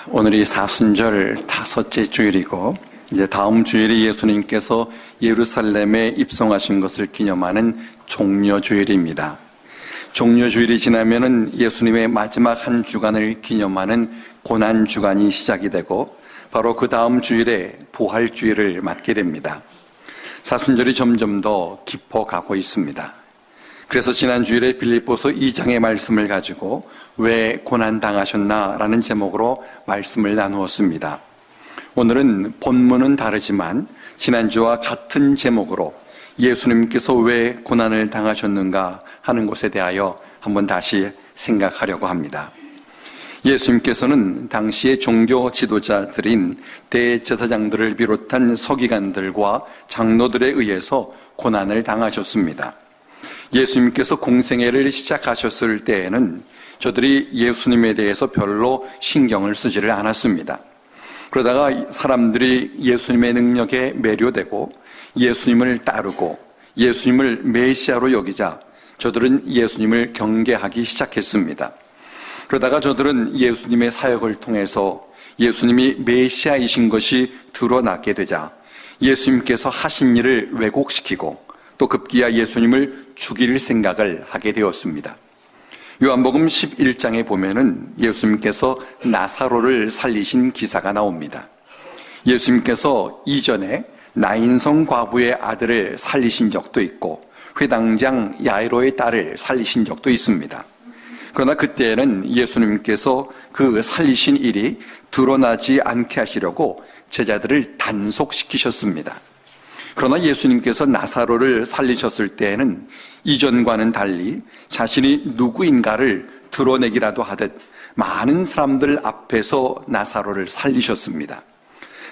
오늘이 사순절 다섯째 주일이고 이제 다음 주일에 예수님께서 예루살렘에 입성하신 것을 기념하는 종려주일입니다. 종려주일이 지나면은 예수님의 마지막 한 주간을 기념하는 고난주간이 시작이 되고 바로 그 다음 주일에 부활주일을 맞게 됩니다. 사순절이 점점 더 깊어가고 있습니다. 그래서 지난 주일에 빌립보서 2장의 말씀을 가지고 왜 고난당하셨나라는 제목으로 말씀을 나누었습니다. 오늘은 본문은 다르지만 지난주와 같은 제목으로 예수님께서 왜 고난을 당하셨는가 하는 것에 대하여 한번 다시 생각하려고 합니다. 예수님께서는 당시의 종교 지도자들인 대제사장들을 비롯한 서기관들과 장로들에 의해서 고난을 당하셨습니다. 예수님께서 공생애를 시작하셨을 때에는 저들이 예수님에 대해서 별로 신경을 쓰지를 않았습니다. 그러다가 사람들이 예수님의 능력에 매료되고 예수님을 따르고 예수님을 메시아로 여기자 저들은 예수님을 경계하기 시작했습니다. 그러다가 저들은 예수님의 사역을 통해서 예수님이 메시아이신 것이 드러나게 되자 예수님께서 하신 일을 왜곡시키고 또 급기야 예수님을 죽일 생각을 하게 되었습니다. 요한복음 11장에 보면은 예수님께서 나사로를 살리신 기사가 나옵니다. 예수님께서 이전에 나인성 과부의 아들을 살리신 적도 있고 회당장 야이로의 딸을 살리신 적도 있습니다. 그러나 그때는 예수님께서 그 살리신 일이 드러나지 않게 하시려고 제자들을 단속시키셨습니다. 그러나 예수님께서 나사로를 살리셨을 때에는 이전과는 달리 자신이 누구인가를 드러내기라도 하듯 많은 사람들 앞에서 나사로를 살리셨습니다.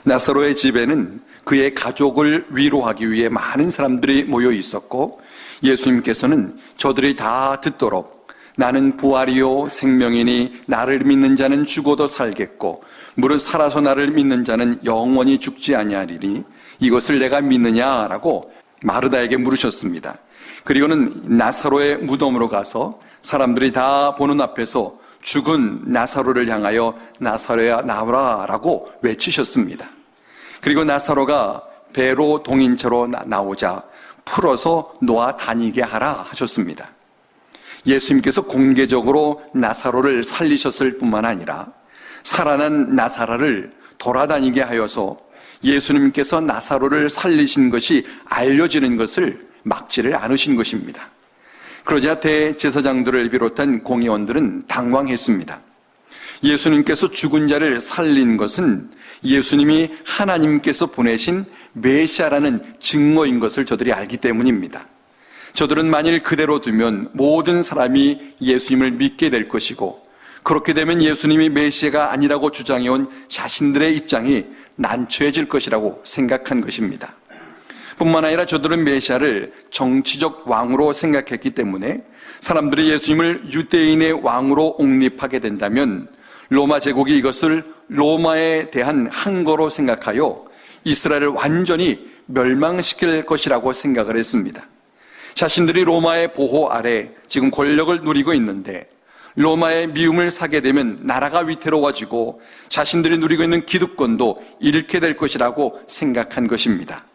나사로의 집에는 그의 가족을 위로하기 위해 많은 사람들이 모여 있었고 예수님께서는 저들이 다 듣도록 나는 부활이요 생명이니 나를 믿는 자는 죽어도 살겠고 무릇 살아서 나를 믿는 자는 영원히 죽지 아니하리니 이것을 내가 믿느냐라고 마르다에게 물으셨습니다. 그리고는 나사로의 무덤으로 가서 사람들이 다 보는 앞에서 죽은 나사로를 향하여 나사로야 나오라라고 외치셨습니다. 그리고 나사로가 배로 동인체로 나오자 풀어서 놓아 다니게 하라 하셨습니다. 예수님께서 공개적으로 나사로를 살리셨을 뿐만 아니라 살아난 나사로를 돌아다니게 하여서 예수님께서 나사로를 살리신 것이 알려지는 것을 막지를 않으신 것입니다. 그러자 대제사장들을 비롯한 공의원들은 당황했습니다. 예수님께서 죽은 자를 살린 것은 예수님이 하나님께서 보내신 메시아라는 증거인 것을 저들이 알기 때문입니다. 저들은 만일 그대로 두면 모든 사람이 예수님을 믿게 될 것이고 그렇게 되면 예수님이 메시아가 아니라고 주장해온 자신들의 입장이 난처해질 것이라고 생각한 것입니다. 뿐만 아니라 저들은 메시아를 정치적 왕으로 생각했기 때문에 사람들이 예수님을 유대인의 왕으로 옹립하게 된다면 로마 제국이 이것을 로마에 대한 항거로 생각하여 이스라엘을 완전히 멸망시킬 것이라고 생각을 했습니다. 자신들이 로마의 보호 아래 지금 권력을 누리고 있는데 로마의 미움을 사게 되면 나라가 위태로워지고 자신들이 누리고 있는 기득권도 잃게 될 것이라고 생각한 것입니다.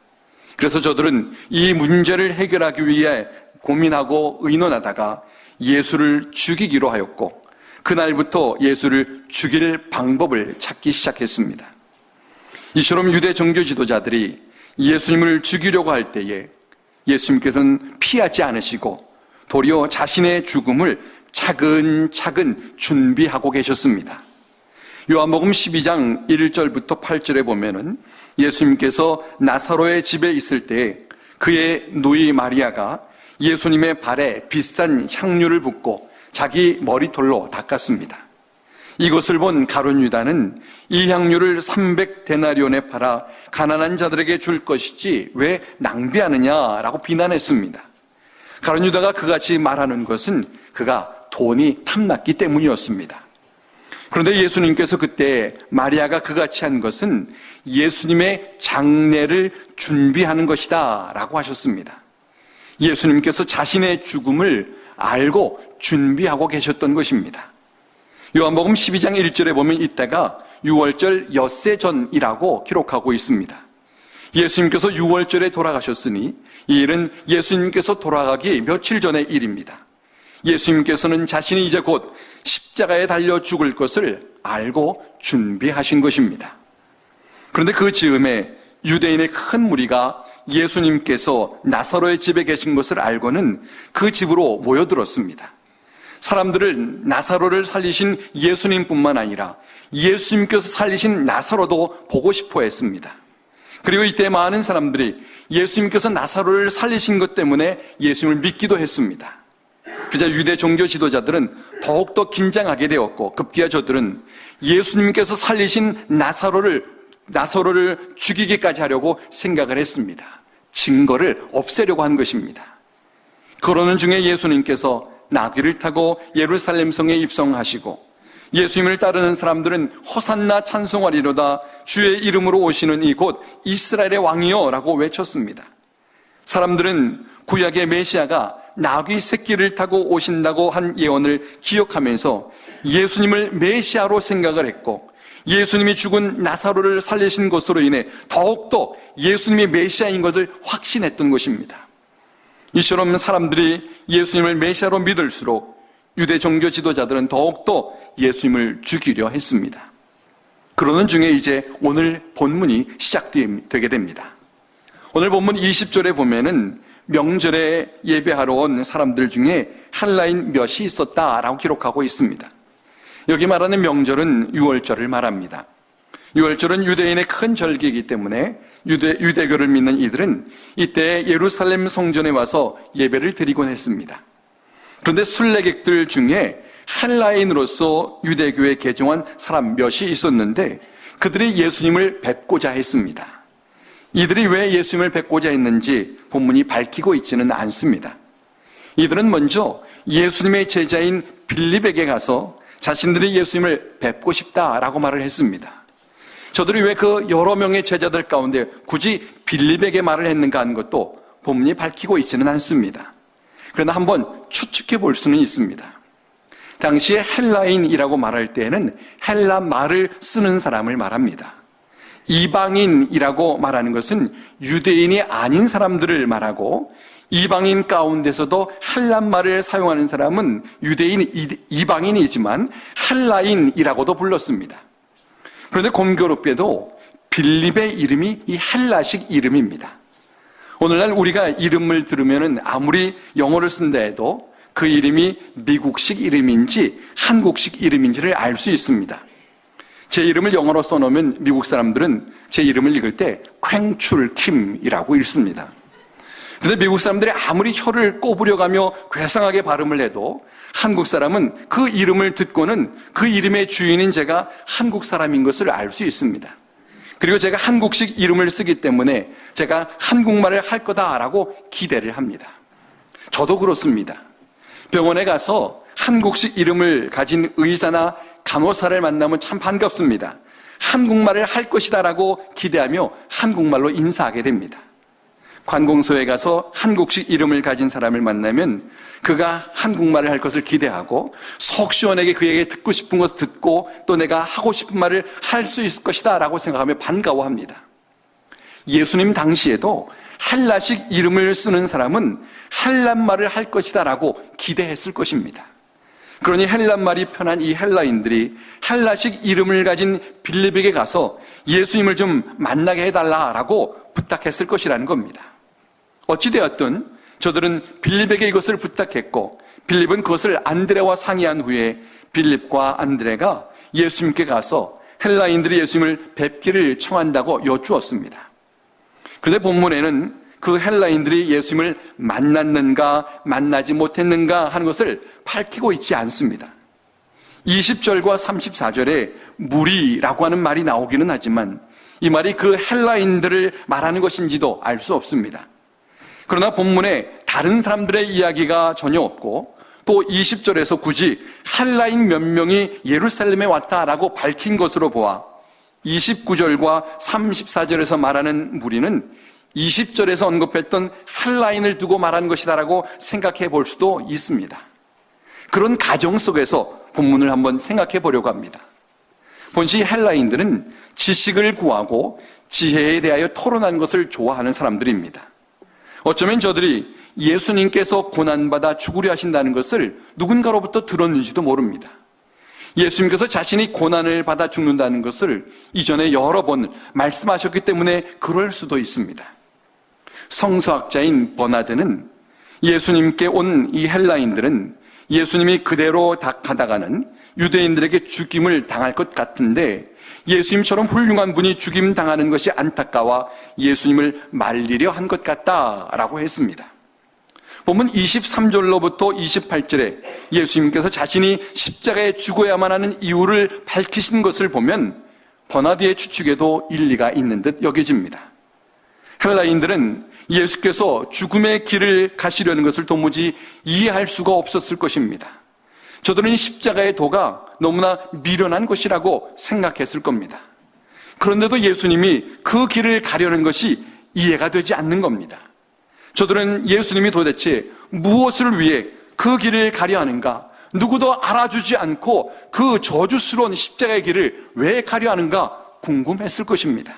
그래서 저들은 이 문제를 해결하기 위해 고민하고 의논하다가 예수를 죽이기로 하였고 그날부터 예수를 죽일 방법을 찾기 시작했습니다. 이처럼 유대 종교 지도자들이 예수님을 죽이려고 할 때에 예수님께서는 피하지 않으시고 도리어 자신의 죽음을 차근차근 준비하고 계셨습니다. 요한복음 12장 1절부터 8절에 보면은 예수님께서 나사로의 집에 있을 때 그의 누이 마리아가 예수님의 발에 비싼 향유를 붓고 자기 머리털로 닦았습니다. 이것을 본 가룟 유다는 이 향유를 300데나리온에 팔아 가난한 자들에게 줄 것이지 왜 낭비하느냐라고 비난했습니다. 가룟 유다가 그같이 말하는 것은 그가 돈이 탐났기 때문이었습니다. 그런데 예수님께서 그때 마리아가 그같이 한 것은 예수님의 장례를 준비하는 것이다 라고 하셨습니다. 예수님께서 자신의 죽음을 알고 준비하고 계셨던 것입니다. 요한복음 12장 1절에 보면 이때가 유월절 엿새 전이라고 기록하고 있습니다. 예수님께서 유월절에 돌아가셨으니 이 일은 예수님께서 돌아가기 며칠 전의 일입니다. 예수님께서는 자신이 이제 곧 십자가에 달려 죽을 것을 알고 준비하신 것입니다. 그런데 그 즈음에 유대인의 큰 무리가 예수님께서 나사로의 집에 계신 것을 알고는 그 집으로 모여들었습니다. 사람들은 나사로를 살리신 예수님뿐만 아니라 예수님께서 살리신 나사로도 보고 싶어 했습니다. 그리고 이때 많은 사람들이 예수님께서 나사로를 살리신 것 때문에 예수님을 믿기도 했습니다. 그러자 유대 종교 지도자들은 더욱더 긴장하게 되었고, 급기야 저들은 예수님께서 살리신 나사로를 죽이기까지 하려고 생각을 했습니다. 증거를 없애려고 한 것입니다. 그러는 중에 예수님께서 나귀를 타고 예루살렘 성에 입성하시고, 예수님을 따르는 사람들은 호산나 찬송하리로다, 주의 이름으로 오시는 이곳 이스라엘의 왕이여 라고 외쳤습니다. 사람들은 구약의 메시아가 나귀 새끼를 타고 오신다고 한 예언을 기억하면서 예수님을 메시아로 생각을 했고, 예수님이 죽은 나사로를 살리신 것으로 인해 더욱더 예수님이 메시아인 것을 확신했던 것입니다. 이처럼 사람들이 예수님을 메시아로 믿을수록 유대 종교 지도자들은 더욱더 예수님을 죽이려 했습니다. 그러는 중에 이제 오늘 본문이 시작되게 됩니다. 오늘 본문 20절에 보면은 명절에 예배하러 온 사람들 중에 한라인 몇이 있었다라고 기록하고 있습니다. 여기 말하는 명절은 유월절을 말합니다. 유월절은 유대인의 큰 절기이기 때문에 유대교를 믿는 이들은 이때 예루살렘 성전에 와서 예배를 드리곤 했습니다. 그런데 순례객들 중에 한라인으로서 유대교에 개종한 사람 몇이 있었는데 그들이 예수님을 뵙고자 했습니다. 이들이 왜 예수님을 뵙고자 했는지 본문이 밝히고 있지는 않습니다. 이들은 먼저 예수님의 제자인 빌립에게 가서 자신들이 예수님을 뵙고 싶다라고 말을 했습니다. 저들이 왜 그 여러 명의 제자들 가운데 굳이 빌립에게 말을 했는가 하는 것도 본문이 밝히고 있지는 않습니다. 그러나 한번 추측해 볼 수는 있습니다. 당시에 헬라인이라고 말할 때에는 헬라 말을 쓰는 사람을 말합니다. 이방인이라고 말하는 것은 유대인이 아닌 사람들을 말하고, 이방인 가운데서도 헬란말을 사용하는 사람은 이방인이지만 헬라인이라고도 불렀습니다. 그런데 공교롭게도 빌립의 이름이 이 헬라식 이름입니다. 오늘날 우리가 이름을 들으면 아무리 영어를 쓴다 해도 그 이름이 미국식 이름인지 한국식 이름인지를 알 수 있습니다. 제 이름을 영어로 써놓으면 미국 사람들은 제 이름을 읽을 때 퀭출킴이라고 읽습니다. 그런데 미국 사람들이 아무리 혀를 꼬부려가며 괴상하게 발음을 해도 한국 사람은 그 이름을 듣고는 그 이름의 주인인 제가 한국 사람인 것을 알 수 있습니다. 그리고 제가 한국식 이름을 쓰기 때문에 제가 한국말을 할 거다라고 기대를 합니다. 저도 그렇습니다. 병원에 가서 한국식 이름을 가진 의사나 간호사를 만나면 참 반갑습니다. 한국말을 할 것이다라고 기대하며 한국말로 인사하게 됩니다. 관공서에 가서 한국식 이름을 가진 사람을 만나면 그가 한국말을 할 것을 기대하고 속 시원하게 그에게 듣고 싶은 것을 듣고 또 내가 하고 싶은 말을 할 수 있을 것이다 라고 생각하며 반가워합니다. 예수님 당시에도 헬라식 이름을 쓰는 사람은 헬란말을 할 것이다 라고 기대했을 것입니다. 그러니 헬란말이 편한 이 헬라인들이 헬라식 이름을 가진 빌립에게 가서 예수님을 좀 만나게 해달라라고 부탁했을 것이라는 겁니다. 어찌되었든 저들은 빌립에게 이것을 부탁했고, 빌립은 그것을 안드레와 상의한 후에 빌립과 안드레가 예수님께 가서 헬라인들이 예수님을 뵙기를 청한다고 여쭈었습니다. 그런데 본문에는 그 헬라인들이 예수님을 만났는가 만나지 못했는가 하는 것을 밝히고 있지 않습니다. 20절과 34절에 무리라고 하는 말이 나오기는 하지만 이 말이 그 헬라인들을 말하는 것인지도 알 수 없습니다. 그러나 본문에 다른 사람들의 이야기가 전혀 없고, 또 20절에서 굳이 헬라인 몇 명이 예루살렘에 왔다라고 밝힌 것으로 보아 29절과 34절에서 말하는 무리는 20절에서 언급했던 헬라인을 두고 말한 것이다라고 생각해 볼 수도 있습니다. 그런 가정 속에서 본문을 한번 생각해 보려고 합니다. 본시 헬라인들은 지식을 구하고 지혜에 대하여 토론하는 것을 좋아하는 사람들입니다. 어쩌면 저들이 예수님께서 고난받아 죽으려 하신다는 것을 누군가로부터 들었는지도 모릅니다. 예수님께서 자신이 고난을 받아 죽는다는 것을 이전에 여러 번 말씀하셨기 때문에 그럴 수도 있습니다. 성서학자인 버나드는 예수님께 온 이 헬라인들은 예수님이 그대로 가다가는 유대인들에게 죽임을 당할 것 같은데 예수님처럼 훌륭한 분이 죽임 당하는 것이 안타까워 예수님을 말리려 한 것 같다라고 했습니다. 보면 23절로부터 28절에 예수님께서 자신이 십자가에 죽어야만 하는 이유를 밝히신 것을 보면 버나드의 추측에도 일리가 있는 듯 여겨집니다. 헬라인들은 예수께서 죽음의 길을 가시려는 것을 도무지 이해할 수가 없었을 것입니다. 저들은 십자가의 도가 너무나 미련한 것이라고 생각했을 겁니다. 그런데도 예수님이 그 길을 가려는 것이 이해가 되지 않는 겁니다. 저들은 예수님이 도대체 무엇을 위해 그 길을 가려 하는가, 누구도 알아주지 않고 그 저주스러운 십자가의 길을 왜 가려 하는가 궁금했을 것입니다.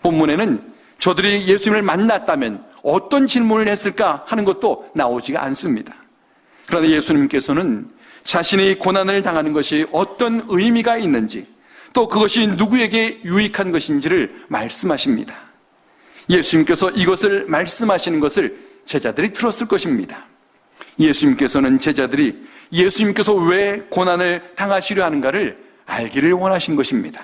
본문에는 저들이 예수님을 만났다면 어떤 질문을 했을까 하는 것도 나오지가 않습니다. 그러나 예수님께서는 자신이 고난을 당하는 것이 어떤 의미가 있는지, 또 그것이 누구에게 유익한 것인지를 말씀하십니다. 예수님께서 이것을 말씀하시는 것을 제자들이 들었을 것입니다. 예수님께서는 제자들이 예수님께서 왜 고난을 당하시려 하는가를 알기를 원하신 것입니다.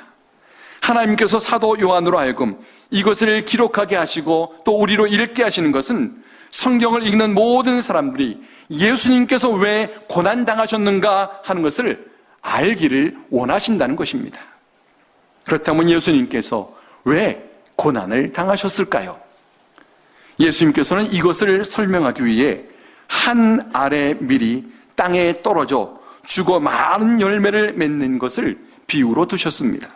하나님께서 사도 요한으로 하여금 이것을 기록하게 하시고 또 우리로 읽게 하시는 것은 성경을 읽는 모든 사람들이 예수님께서 왜 고난당하셨는가 하는 것을 알기를 원하신다는 것입니다. 그렇다면 예수님께서 왜 고난을 당하셨을까요? 예수님께서는 이것을 설명하기 위해 한 알의 밀이 땅에 떨어져 죽어 많은 열매를 맺는 것을 비유로 두셨습니다.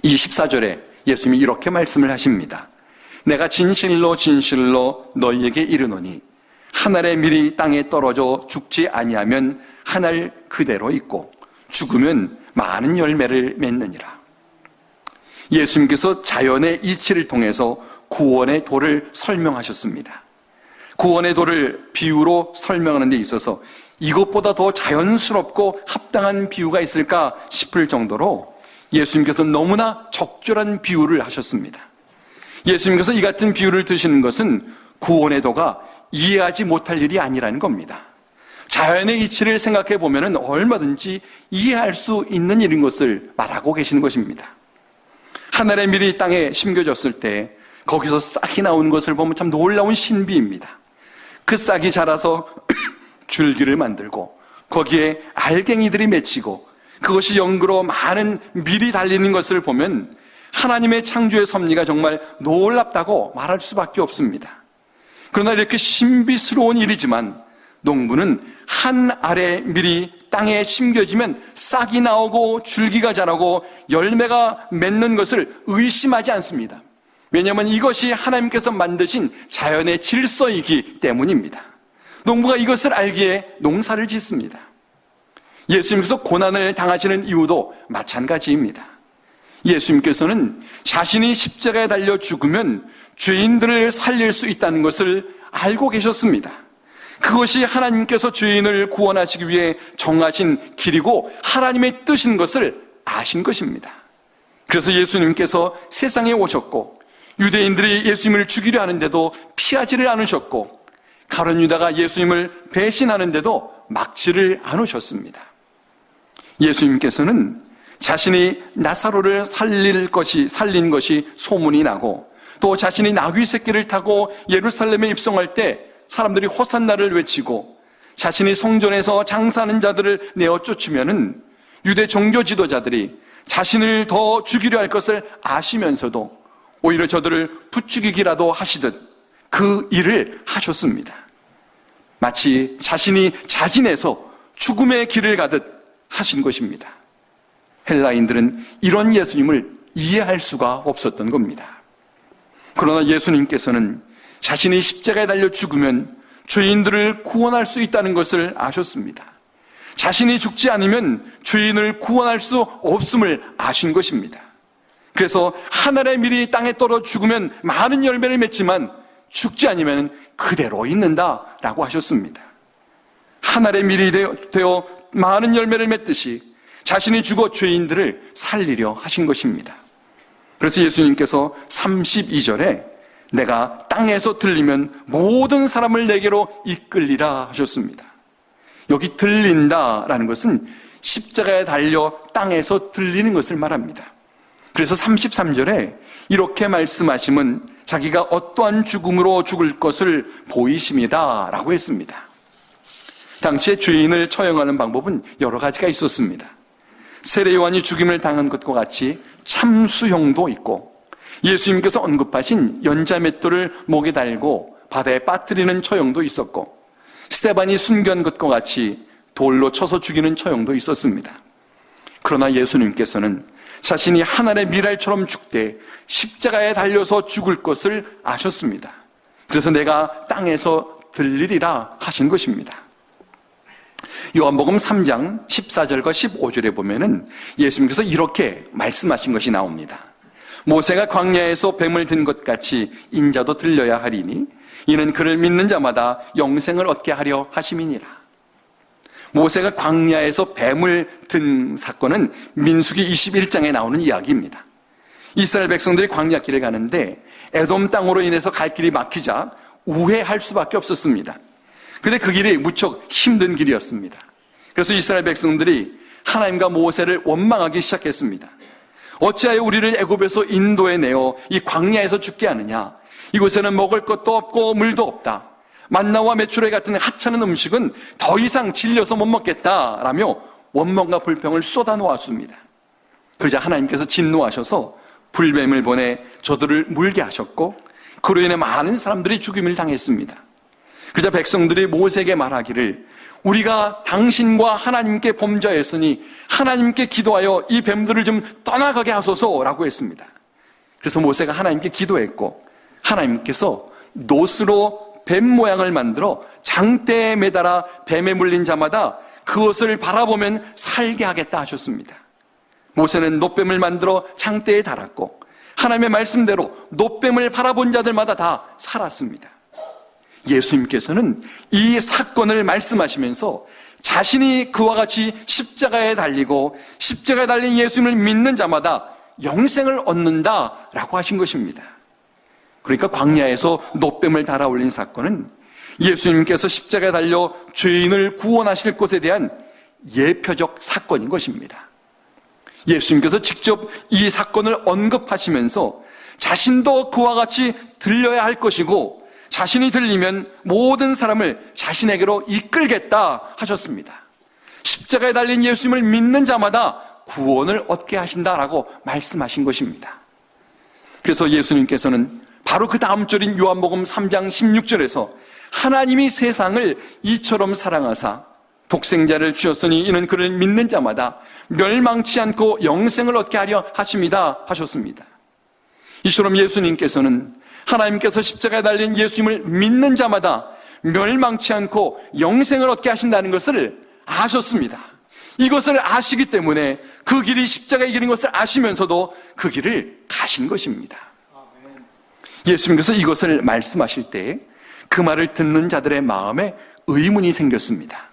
24절에 예수님이 이렇게 말씀을 하십니다. 내가 진실로 진실로 너희에게 이르노니 한 알의 밀이 땅에 떨어져 죽지 아니하면 한 알 그대로 있고 죽으면 많은 열매를 맺느니라. 예수님께서 자연의 이치를 통해서 구원의 도를 설명하셨습니다. 구원의 도를 비유로 설명하는 데 있어서 이것보다 더 자연스럽고 합당한 비유가 있을까 싶을 정도로 예수님께서 너무나 적절한 비유를 하셨습니다. 예수님께서 이 같은 비유를 드시는 것은 구원의 도가 이해하지 못할 일이 아니라는 겁니다. 자연의 이치를 생각해 보면 얼마든지 이해할 수 있는 일인 것을 말하고 계시는 것입니다. 하늘의 밀이 땅에 심겨졌을 때 거기서 싹이 나오는 것을 보면 참 놀라운 신비입니다. 그 싹이 자라서 줄기를 만들고 거기에 알갱이들이 맺히고 그것이 연그러 많은 밀이 달리는 것을 보면 하나님의 창조의 섭리가 정말 놀랍다고 말할 수밖에 없습니다. 그러나 이렇게 신비스러운 일이지만 농부는 한 알의 밀이 땅에 심겨지면 싹이 나오고 줄기가 자라고 열매가 맺는 것을 의심하지 않습니다. 왜냐하면 이것이 하나님께서 만드신 자연의 질서이기 때문입니다. 농부가 이것을 알기에 농사를 짓습니다. 예수님께서 고난을 당하시는 이유도 마찬가지입니다. 예수님께서는 자신이 십자가에 달려 죽으면 죄인들을 살릴 수 있다는 것을 알고 계셨습니다. 그것이 하나님께서 죄인을 구원하시기 위해 정하신 길이고 하나님의 뜻인 것을 아신 것입니다. 그래서 예수님께서 세상에 오셨고 유대인들이 예수님을 죽이려 하는데도 피하지를 않으셨고 가룟 유다가 예수님을 배신하는데도 막지를 않으셨습니다. 예수님께서는 자신이 나사로를 살린 것이 소문이 나고 또 자신이 나귀 새끼를 타고 예루살렘에 입성할 때 사람들이 호산나를 외치고 자신이 성전에서 장사하는 자들을 내어 쫓으면은 유대 종교 지도자들이 자신을 더 죽이려 할 것을 아시면서도 오히려 저들을 부추기기라도 하시듯 그 일을 하셨습니다. 마치 자신이 자진해서 죽음의 길을 가듯 하신 것입니다. 헬라인들은 이런 예수님을 이해할 수가 없었던 겁니다. 그러나 예수님께서는 자신이 십자가에 달려 죽으면 죄인들을 구원할 수 있다는 것을 아셨습니다. 자신이 죽지 않으면 죄인을 구원할 수 없음을 아신 것입니다. 그래서 하늘의 밀이 땅에 떨어 죽으면 많은 열매를 맺지만 죽지 않으면 그대로 있는다라고 하셨습니다. 하늘의 밀이 되어 많은 열매를 맺듯이 자신이 죽어 죄인들을 살리려 하신 것입니다. 그래서 예수님께서 32절에 내가 땅에서 들리면 모든 사람을 내게로 이끌리라 하셨습니다. 여기 들린다라는 것은 십자가에 달려 땅에서 들리는 것을 말합니다. 그래서 33절에 이렇게 말씀하심은 자기가 어떠한 죽음으로 죽을 것을 보이심이다 라고 했습니다. 당시에 죄인을 처형하는 방법은 여러 가지가 있었습니다. 세례 요한이 죽임을 당한 것과 같이 참수형도 있고, 예수님께서 언급하신 연자맷돌을 목에 달고 바다에 빠뜨리는 처형도 있었고, 스데반이 순교한 것과 같이 돌로 쳐서 죽이는 처형도 있었습니다. 그러나 예수님께서는 자신이 하늘의 미랄처럼 죽되 십자가에 달려서 죽을 것을 아셨습니다. 그래서 내가 땅에서 들리리라 하신 것입니다. 요한복음 3장 14절과 15절에 보면은 예수님께서 이렇게 말씀하신 것이 나옵니다. 모세가 광야에서 뱀을 든 것 같이 인자도 들려야 하리니 이는 그를 믿는 자마다 영생을 얻게 하려 하심이니라. 모세가 광야에서 뱀을 든 사건은 민수기 21장에 나오는 이야기입니다. 이스라엘 백성들이 광야길을 가는데 에돔 땅으로 인해서 갈 길이 막히자 우회할 수밖에 없었습니다. 근데 그 길이 무척 힘든 길이었습니다. 그래서 이스라엘 백성들이 하나님과 모세를 원망하기 시작했습니다. 어찌하여 우리를 애굽에서 인도에 내어 이 광야에서 죽게 하느냐? 이곳에는 먹을 것도 없고 물도 없다. 만나와 메추라기 같은 하찮은 음식은 더 이상 질려서 못 먹겠다라며 원망과 불평을 쏟아놓았습니다. 그러자 하나님께서 진노하셔서 불뱀을 보내 저들을 물게 하셨고, 그로 인해 많은 사람들이 죽임을 당했습니다. 그러자 백성들이 모세에게 말하기를 우리가 당신과 하나님께 범죄하였으니 하나님께 기도하여 이 뱀들을 좀 떠나가게 하소서라고 했습니다. 그래서 모세가 하나님께 기도했고, 하나님께서 놋으로 뱀 모양을 만들어 장대에 매달아 뱀에 물린 자마다 그것을 바라보면 살게 하겠다 하셨습니다. 모세는 놋뱀을 만들어 장대에 달았고, 하나님의 말씀대로 놋뱀을 바라본 자들마다 다 살았습니다. 예수님께서는 이 사건을 말씀하시면서 자신이 그와 같이 십자가에 달리고 십자가에 달린 예수님을 믿는 자마다 영생을 얻는다라고 하신 것입니다. 그러니까 광야에서 놋뱀을 달아 올린 사건은 예수님께서 십자가에 달려 죄인을 구원하실 것에 대한 예표적 사건인 것입니다. 예수님께서 직접 이 사건을 언급하시면서 자신도 그와 같이 들려야 할 것이고, 자신이 들리면 모든 사람을 자신에게로 이끌겠다 하셨습니다. 십자가에 달린 예수님을 믿는 자마다 구원을 얻게 하신다라고 말씀하신 것입니다. 그래서 예수님께서는 바로 그 다음 절인 요한복음 3장 16절에서 하나님이 세상을 이처럼 사랑하사 독생자를 주셨으니 이는 그를 믿는 자마다 멸망치 않고 영생을 얻게 하려 하심이다 하셨습니다. 이처럼 예수님께서는 하나님께서 십자가에 달린 예수님을 믿는 자마다 멸망치 않고 영생을 얻게 하신다는 것을 아셨습니다. 이것을 아시기 때문에 그 길이 십자가의 길인 것을 아시면서도 그 길을 가신 것입니다. 예수님께서 이것을 말씀하실 때 그 말을 듣는 자들의 마음에 의문이 생겼습니다.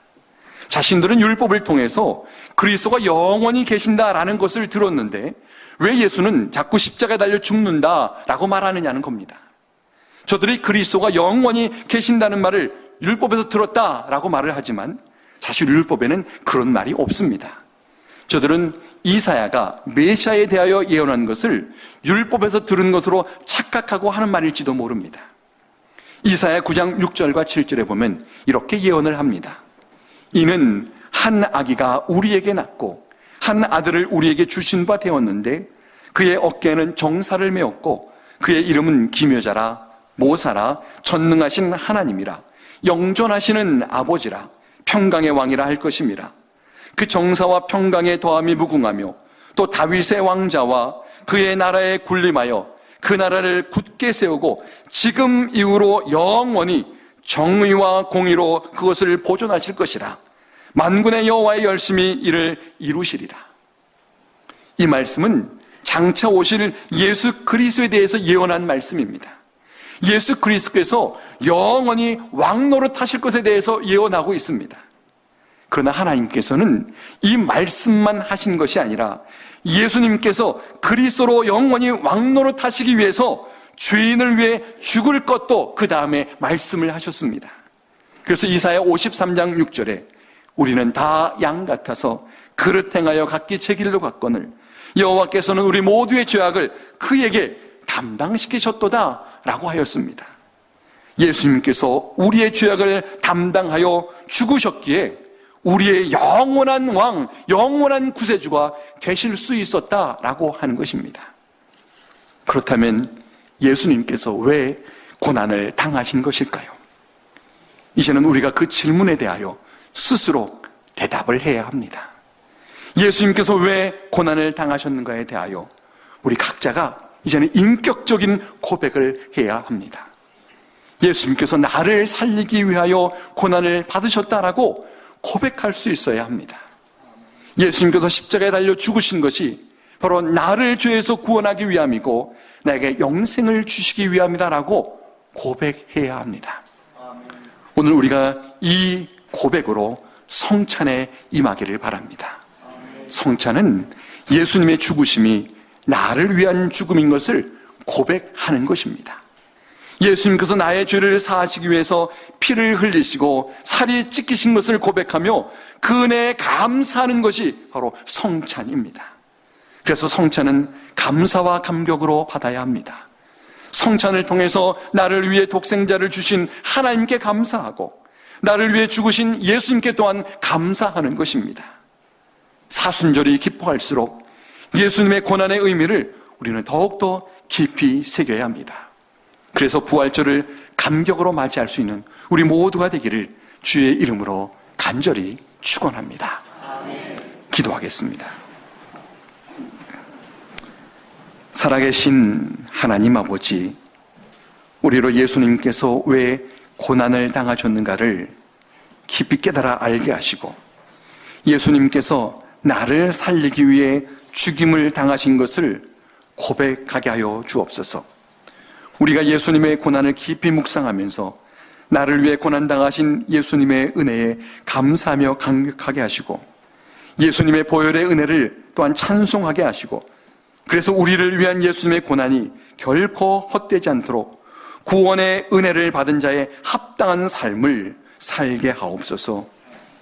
자신들은 율법을 통해서 그리스도가 영원히 계신다라는 것을 들었는데 왜 예수는 자꾸 십자가에 달려 죽는다라고 말하느냐는 겁니다. 저들이 그리스도가 영원히 계신다는 말을 율법에서 들었다라고 말을 하지만 사실 율법에는 그런 말이 없습니다. 저들은 이사야가 메시아에 대하여 예언한 것을 율법에서 들은 것으로 착각하고 하는 말일지도 모릅니다. 이사야 9장 6절과 7절에 보면 이렇게 예언을 합니다. 이는 한 아기가 우리에게 낳고 한 아들을 우리에게 주신 바 되었는데 그의 어깨에는 정사를 메었고 그의 이름은 기묘자라 모사라 전능하신 하나님이라 영존하시는 아버지라 평강의 왕이라 할 것임이라. 그 정사와 평강의 더함이 무궁하며 또 다윗의 왕자와 그의 나라에 군림하여 그 나라를 굳게 세우고 지금 이후로 영원히 정의와 공의로 그것을 보존하실 것이라. 만군의 여호와의 열심히 이를 이루시리라. 이 말씀은 장차 오실 예수 그리스도에 대해서 예언한 말씀입니다. 예수 그리스도께서 영원히 왕노릇하실 것에 대해서 예언하고 있습니다. 그러나 하나님께서는 이 말씀만 하신 것이 아니라 예수님께서 그리스도로 영원히 왕노릇하시기 위해서 죄인을 위해 죽을 것도 그 다음에 말씀을 하셨습니다. 그래서 이사야 53장 6절에 우리는 다 양 같아서 그릇 행하여 각기 제 길로 갔거늘 여호와께서는 우리 모두의 죄악을 그에게 담당시키셨도다 라고 하였습니다. 예수님께서 우리의 죄악을 담당하여 죽으셨기에 우리의 영원한 왕, 영원한 구세주가 되실 수 있었다라고 하는 것입니다. 그렇다면 예수님께서 왜 고난을 당하신 것일까요? 이제는 우리가 그 질문에 대하여 스스로 대답을 해야 합니다. 예수님께서 왜 고난을 당하셨는가에 대하여 우리 각자가 이제는 인격적인 고백을 해야 합니다. 예수님께서 나를 살리기 위하여 고난을 받으셨다라고 고백할 수 있어야 합니다. 예수님께서 십자가에 달려 죽으신 것이 바로 나를 죄에서 구원하기 위함이고 나에게 영생을 주시기 위함이다라고 고백해야 합니다. 오늘 우리가 이 고백으로 성찬에 임하기를 바랍니다. 성찬은 예수님의 죽으심이 나를 위한 죽음인 것을 고백하는 것입니다. 예수님께서 나의 죄를 사하시기 위해서 피를 흘리시고 살이 찢기신 것을 고백하며 그 은혜에 감사하는 것이 바로 성찬입니다. 그래서 성찬은 감사와 감격으로 받아야 합니다. 성찬을 통해서 나를 위해 독생자를 주신 하나님께 감사하고 나를 위해 죽으신 예수님께 또한 감사하는 것입니다. 사순절이 기뻐할수록 예수님의 고난의 의미를 우리는 더욱더 깊이 새겨야 합니다. 그래서 부활절을 감격으로 맞이할 수 있는 우리 모두가 되기를 주의 이름으로 간절히 축원합니다. 기도하겠습니다. 살아계신 하나님 아버지, 우리로 예수님께서 왜 고난을 당하셨는가를 깊이 깨달아 알게 하시고 예수님께서 나를 살리기 위해 죽임을 당하신 것을 고백하게 하여 주옵소서. 우리가 예수님의 고난을 깊이 묵상하면서 나를 위해 고난당하신 예수님의 은혜에 감사하며 감격하게 하시고 예수님의 보혈의 은혜를 또한 찬송하게 하시고 그래서 우리를 위한 예수님의 고난이 결코 헛되지 않도록 구원의 은혜를 받은 자의 합당한 삶을 살게 하옵소서.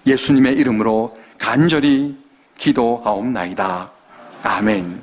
예수님의 이름으로 간절히 기도하옵나이다. 아멘.